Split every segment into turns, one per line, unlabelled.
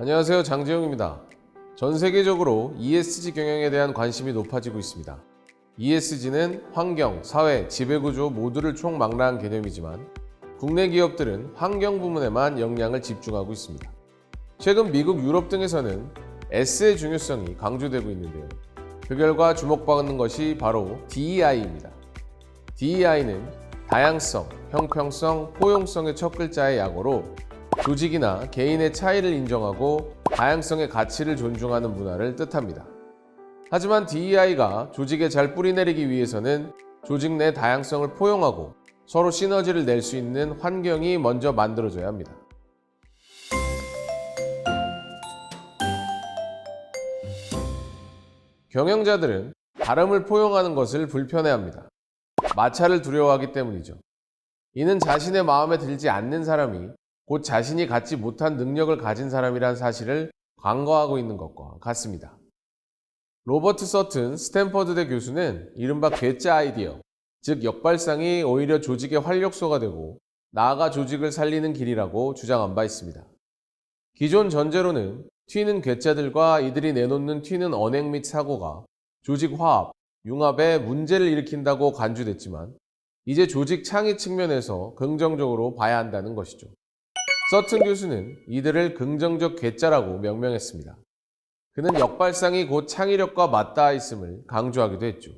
안녕하세요. 장재용입니다. 전 세계적으로 ESG 경영에 대한 관심이 높아지고 있습니다. ESG는 환경, 사회, 지배구조 모두를 총망라한 개념이지만 국내 기업들은 환경 부문에만 역량을 집중하고 있습니다. 최근 미국, 유럽 등에서는 S의 중요성이 강조되고 있는데요. 그 결과 주목받는 것이 바로 DEI입니다. DEI는 다양성, 형평성, 포용성의 첫 글자의 약어로 조직이나 개인의 차이를 인정하고 다양성의 가치를 존중하는 문화를 뜻합니다. 하지만 DEI가 조직에 잘 뿌리내리기 위해서는 조직 내 다양성을 포용하고 서로 시너지를 낼 수 있는 환경이 먼저 만들어져야 합니다. 경영자들은 다름을 포용하는 것을 불편해합니다. 마찰을 두려워하기 때문이죠. 이는 자신의 마음에 들지 않는 사람이 곧 자신이 갖지 못한 능력을 가진 사람이란 사실을 간과하고 있는 것과 같습니다. 로버트 서튼 스탠퍼드대 교수는 이른바 괴짜 아이디어, 즉 역발상이 오히려 조직의 활력소가 되고 나아가 조직을 살리는 길이라고 주장한 바 있습니다. 기존 전제로는 튀는 괴짜들과 이들이 내놓는 튀는 언행 및 사고가 조직 화합, 융합에 문제를 일으킨다고 간주됐지만 이제 조직 창의 측면에서 긍정적으로 봐야 한다는 것이죠. 서튼 교수는 이들을 긍정적 괴짜라고 명명했습니다. 그는 역발상이 곧 창의력과 맞닿아 있음을 강조하기도 했죠.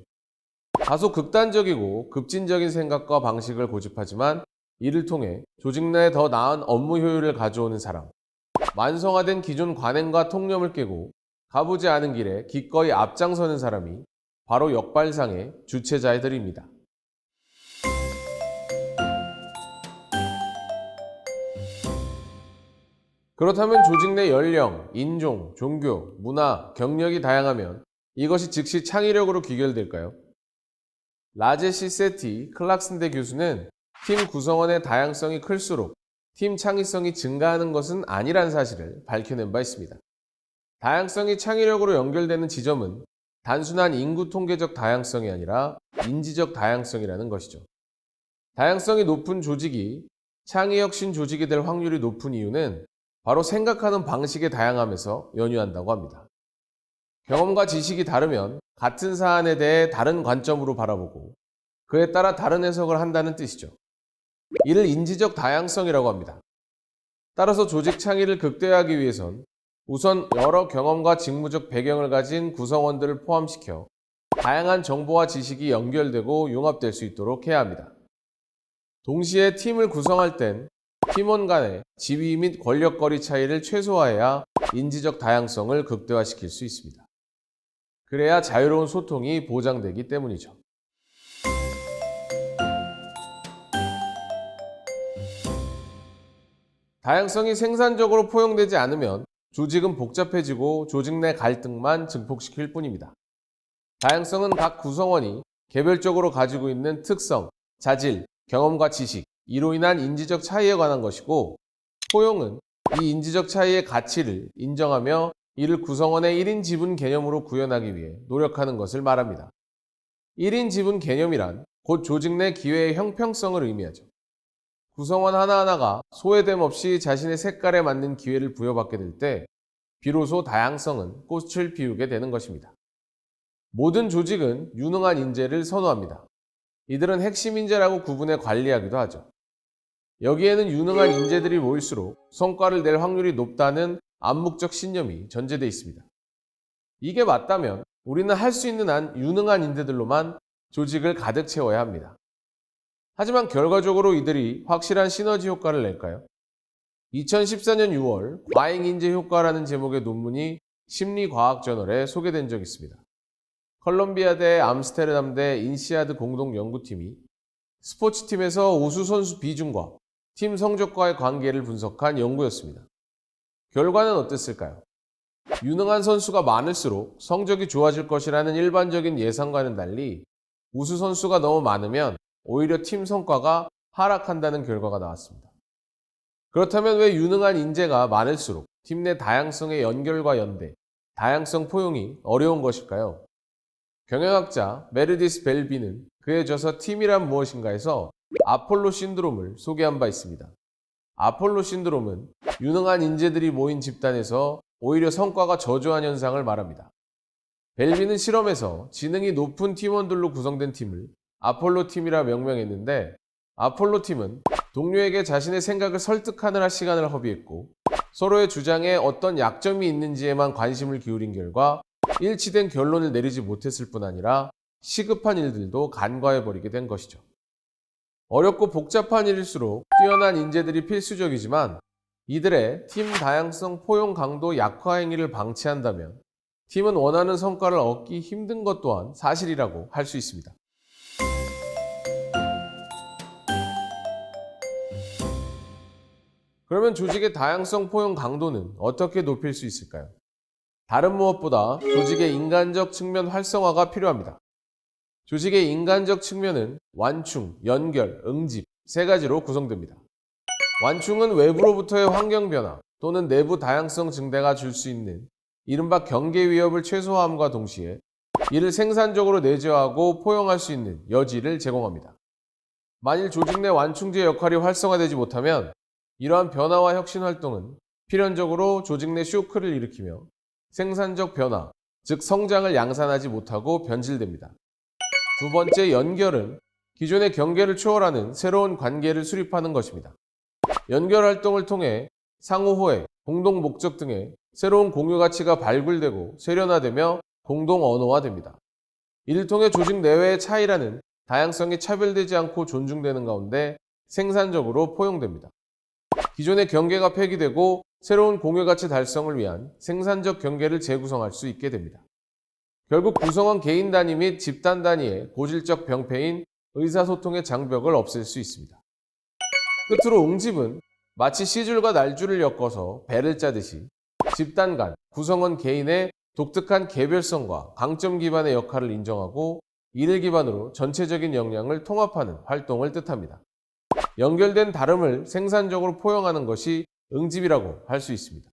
다소 극단적이고 급진적인 생각과 방식을 고집하지만 이를 통해 조직 내에 더 나은 업무 효율을 가져오는 사람, 완성화된 기존 관행과 통념을 깨고 가보지 않은 길에 기꺼이 앞장서는 사람이 바로 역발상의 주체자들입니다. 그렇다면 조직 내 연령, 인종, 종교, 문화, 경력이 다양하면 이것이 즉시 창의력으로 귀결될까요? 라제시 세티 클락슨대 교수는 팀 구성원의 다양성이 클수록 팀 창의성이 증가하는 것은 아니란 사실을 밝혀낸 바 있습니다. 다양성이 창의력으로 연결되는 지점은 단순한 인구 통계적 다양성이 아니라 인지적 다양성이라는 것이죠. 다양성이 높은 조직이 창의혁신 조직이 될 확률이 높은 이유는 바로 생각하는 방식의 다양함에서 연유한다고 합니다. 경험과 지식이 다르면 같은 사안에 대해 다른 관점으로 바라보고 그에 따라 다른 해석을 한다는 뜻이죠. 이를 인지적 다양성이라고 합니다. 따라서 조직 창의를 극대화하기 위해선 우선 여러 경험과 직무적 배경을 가진 구성원들을 포함시켜 다양한 정보와 지식이 연결되고 융합될 수 있도록 해야 합니다. 동시에 팀을 구성할 땐 팀원 간의 지위 및 권력거리 차이를 최소화해야 인지적 다양성을 극대화시킬 수 있습니다. 그래야 자유로운 소통이 보장되기 때문이죠. 다양성이 생산적으로 포용되지 않으면 조직은 복잡해지고 조직 내 갈등만 증폭시킬 뿐입니다. 다양성은 각 구성원이 개별적으로 가지고 있는 특성, 자질, 경험과 지식, 이로 인한 인지적 차이에 관한 것이고, 포용은 이 인지적 차이의 가치를 인정하며 이를 구성원의 1인 지분 개념으로 구현하기 위해 노력하는 것을 말합니다. 1인 지분 개념이란 곧 조직 내 기회의 형평성을 의미하죠. 구성원 하나하나가 소외됨 없이 자신의 색깔에 맞는 기회를 부여받게 될 때 비로소 다양성은 꽃을 피우게 되는 것입니다. 모든 조직은 유능한 인재를 선호합니다. 이들은 핵심 인재라고 구분해 관리하기도 하죠. 여기에는 유능한 인재들이 모일수록 성과를 낼 확률이 높다는 암묵적 신념이 전제되어 있습니다. 이게 맞다면 우리는 할 수 있는 한 유능한 인재들로만 조직을 가득 채워야 합니다. 하지만 결과적으로 이들이 확실한 시너지 효과를 낼까요? 2014년 6월 과잉인재 효과라는 제목의 논문이 심리과학저널에 소개된 적이 있습니다. 컬럼비아대 암스테르담대 인시아드 공동연구팀이 스포츠팀에서 우수 선수 비중과 팀 성적과의 관계를 분석한 연구였습니다. 결과는 어땠을까요? 유능한 선수가 많을수록 성적이 좋아질 것이라는 일반적인 예상과는 달리 우수 선수가 너무 많으면 오히려 팀 성과가 하락한다는 결과가 나왔습니다. 그렇다면 왜 유능한 인재가 많을수록 팀 내 다양성의 연결과 연대, 다양성 포용이 어려운 것일까요? 경영학자 메르디스 벨비는 그에 져서 팀이란 무엇인가에서 아폴로 신드롬을 소개한 바 있습니다. 아폴로 신드롬은 유능한 인재들이 모인 집단에서 오히려 성과가 저조한 현상을 말합니다. 벨비는 실험에서 지능이 높은 팀원들로 구성된 팀을 아폴로 팀이라 명명했는데, 아폴로 팀은 동료에게 자신의 생각을 설득하느라 시간을 허비했고 서로의 주장에 어떤 약점이 있는지에만 관심을 기울인 결과 일치된 결론을 내리지 못했을 뿐 아니라 시급한 일들도 간과해버리게 된 것이죠. 어렵고 복잡한 일일수록 뛰어난 인재들이 필수적이지만 이들의 팀 다양성 포용 강도 약화 행위를 방치한다면 팀은 원하는 성과를 얻기 힘든 것 또한 사실이라고 할 수 있습니다. 그러면 조직의 다양성 포용 강도는 어떻게 높일 수 있을까요? 다른 무엇보다 조직의 인간적 측면 활성화가 필요합니다. 조직의 인간적 측면은 완충, 연결, 응집 세 가지로 구성됩니다. 완충은 외부로부터의 환경 변화 또는 내부 다양성 증대가 줄 수 있는 이른바 경계 위협을 최소화함과 동시에 이를 생산적으로 내재화하고 포용할 수 있는 여지를 제공합니다. 만일 조직 내 완충제 역할이 활성화되지 못하면 이러한 변화와 혁신 활동은 필연적으로 조직 내 쇼크를 일으키며 생산적 변화, 즉 성장을 양산하지 못하고 변질됩니다. 두 번째, 연결은 기존의 경계를 초월하는 새로운 관계를 수립하는 것입니다. 연결 활동을 통해 상호 호혜, 공동 목적 등의 새로운 공유 가치가 발굴되고 세련화되며 공동 언어화됩니다. 이를 통해 조직 내외의 차이라는 다양성이 차별되지 않고 존중되는 가운데 생산적으로 포용됩니다. 기존의 경계가 폐기되고 새로운 공유 가치 달성을 위한 생산적 경계를 재구성할 수 있게 됩니다. 결국 구성원 개인 단위 및 집단 단위의 고질적 병폐인 의사소통의 장벽을 없앨 수 있습니다. 끝으로 응집은 마치 씨줄과 날줄을 엮어서 배를 짜듯이 집단 간, 구성원 개인의 독특한 개별성과 강점 기반의 역할을 인정하고 이를 기반으로 전체적인 역량을 통합하는 활동을 뜻합니다. 연결된 다름을 생산적으로 포용하는 것이 응집이라고 할 수 있습니다.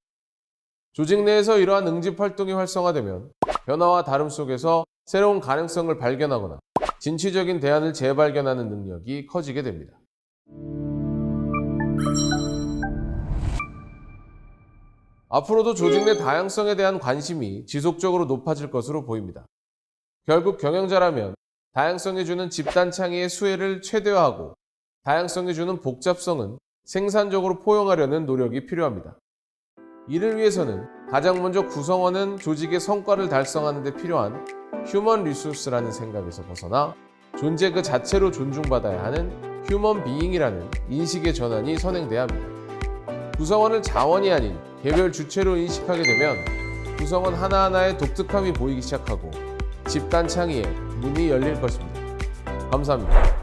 조직 내에서 이러한 응집 활동이 활성화되면 변화와 다름 속에서 새로운 가능성을 발견하거나 진취적인 대안을 재발견하는 능력이 커지게 됩니다. 앞으로도 조직 내 다양성에 대한 관심이 지속적으로 높아질 것으로 보입니다. 결국 경영자라면 다양성이 주는 집단 창의의 수혜를 최대화하고 다양성이 주는 복잡성은 생산적으로 포용하려는 노력이 필요합니다. 이를 위해서는 가장 먼저 구성원은 조직의 성과를 달성하는 데 필요한 휴먼 리소스라는 생각에서 벗어나 존재 그 자체로 존중받아야 하는 휴먼 비잉이라는 인식의 전환이 선행돼야 합니다. 구성원을 자원이 아닌 개별 주체로 인식하게 되면 구성원 하나하나의 독특함이 보이기 시작하고 집단 창의에 문이 열릴 것입니다. 감사합니다.